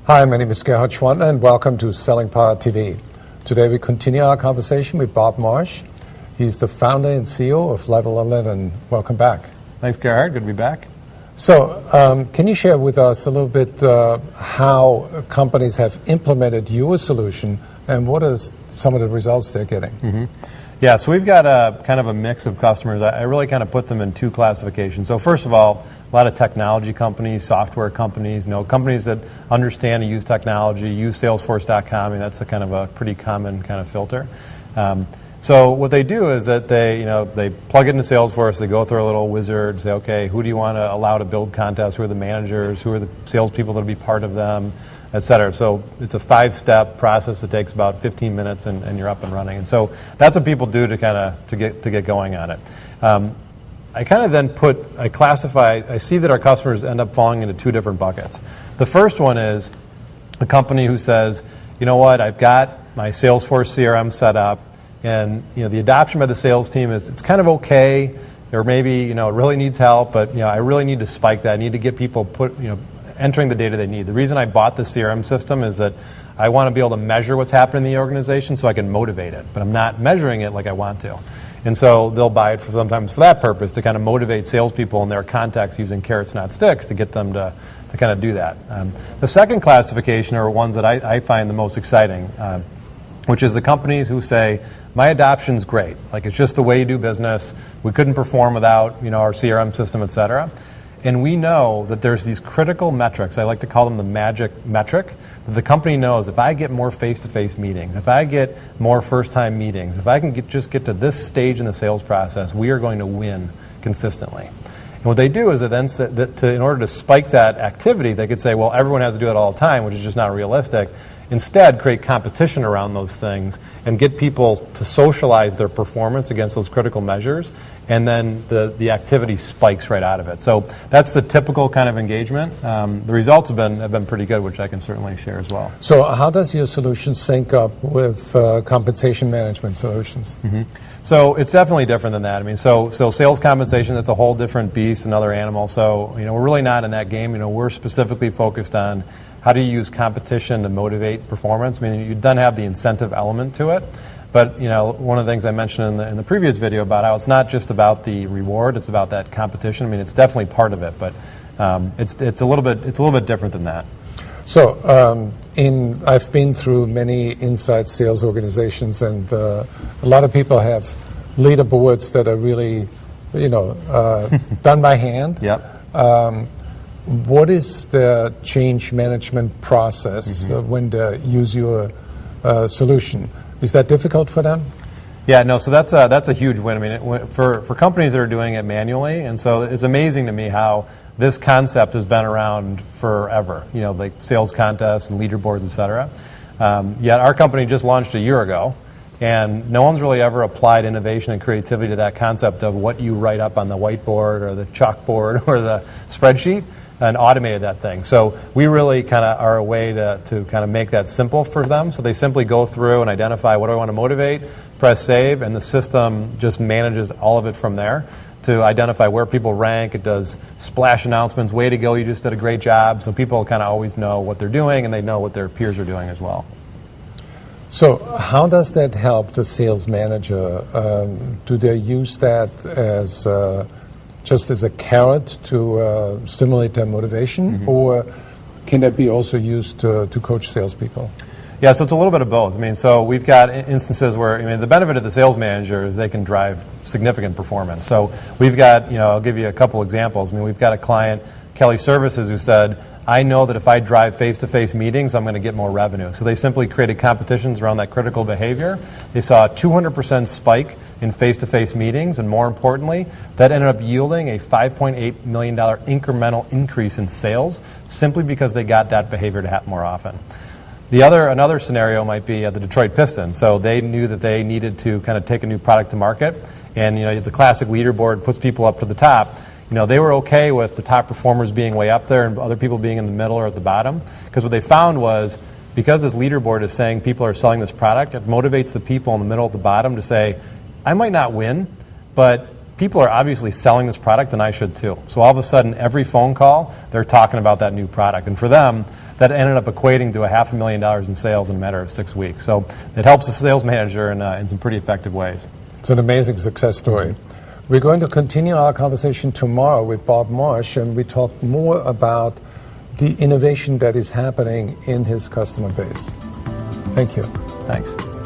Hi, my name is Gerhard Schwann and welcome to Selling Power TV. Today we continue our conversation with Bob Marsh. He's the founder and CEO of Level 11. Welcome back. Thanks, Gerhard. Good to be back. So, can you share with us a little bit how companies have implemented your solution and what are some of the results they're getting? Mm-hmm. Yeah, so we've got a kind of a mix of customers. I really kind of put them in two classifications. So first of all, a lot of technology companies, software companies, companies that understand and use technology, use Salesforce.com. I mean, that's a kind of a pretty common kind of filter. So what they do is that they plug it into Salesforce, they go through a little wizard, say, okay, who do you want to allow to build contests? Who are the managers? Who are the salespeople that will be part of them? Et cetera. So it's a 5-step process that takes about 15 minutes, and you're up and running. And so that's what people do to get going on it. I kind of then I see that our customers end up falling into two different buckets. The first one is a company who says, you know what, I've got my Salesforce CRM set up, and the adoption by the sales team it's kind of okay, or maybe it really needs help, but I really need to spike that. I need to get people entering the data they need. The reason I bought the CRM system is that I want to be able to measure what's happening in the organization so I can motivate it, but I'm not measuring it like I want to. And so they'll buy it sometimes for that purpose, to kind of motivate salespeople in their contacts using carrots, not sticks, to get them to kind of do that. The second classification are ones that I find the most exciting, which is the companies who say, my adoption's great. Like, it's just the way you do business. We couldn't perform without our CRM system, et cetera. And we know that there's these critical metrics, I like to call them the magic metric, that the company knows if I get more face-to-face meetings, if I get more first-time meetings, if I can just get to this stage in the sales process, we are going to win consistently. And what they do is that then in order to spike that activity, they could say, well, everyone has to do it all the time, which is just not realistic. Instead, create competition around those things and get people to socialize their performance against those critical measures, and then the activity spikes right out of it. So that's the typical kind of engagement. The results have been pretty good, which I can certainly share as well. So how does your solution sync up with compensation management solutions? Mm-hmm. So it's definitely different than that. I mean, so sales compensation, that's a whole different beast, another animal. So we're really not in that game. We're specifically focused on how do you use competition to motivate performance. I mean, you then have the incentive element to it. But one of the things I mentioned in the previous video about how it's not just about the reward; it's about that competition. I mean, it's definitely part of it, but it's a little bit different than that. So I've been through many inside sales organizations, and a lot of people have leaderboards that are really done by hand. Yep. What is the change management process when they use your solution? Is that difficult for them? Yeah, no. So that's a huge win. I mean, for companies that are doing it manually, and so it's amazing to me how this concept has been around forever. Like sales contests and leaderboards, et cetera. Yet our company just launched a year ago, and no one's really ever applied innovation and creativity to that concept of what you write up on the whiteboard or the chalkboard or the spreadsheet, and automated that thing. So we really kind of are a way to kind of make that simple for them. So they simply go through and identify what do I want to motivate, press save, and the system just manages all of it from there to identify where people rank. It does splash announcements, way to go, you just did a great job. So people kind of always know what they're doing, and they know what their peers are doing as well. So how does that help the sales manager? Do they use that as just as a carrot to stimulate their motivation, or can that be also used to coach salespeople? Yeah, so it's a little bit of both. I mean, so we've got instances where, the benefit of the sales manager is they can drive significant performance. So we've got, I'll give you a couple examples. I mean, we've got a client, Kelly Services, who said, I know that if I drive face-to-face meetings, I'm going to get more revenue. So they simply created competitions around that critical behavior. They saw a 200% spike in face-to-face meetings, and more importantly, that ended up yielding a $5.8 million incremental increase in sales simply because they got that behavior to happen more often. Another scenario might be the Detroit Pistons. So they knew that they needed to kind of take a new product to market, and the classic leaderboard puts people up to the top. They were okay with the top performers being way up there and other people being in the middle or at the bottom, because what they found was, because this leaderboard is saying people are selling this product, it motivates the people in the middle at the bottom to say, I might not win, but people are obviously selling this product and I should too. So all of a sudden, every phone call, they're talking about that new product. And for them, that ended up equating to $500,000 in sales in a matter of 6 weeks. So it helps the sales manager in some pretty effective ways. It's an amazing success story. We're going to continue our conversation tomorrow with Bob Marsh, and we talk more about the innovation that is happening in his customer base. Thank you. Thanks.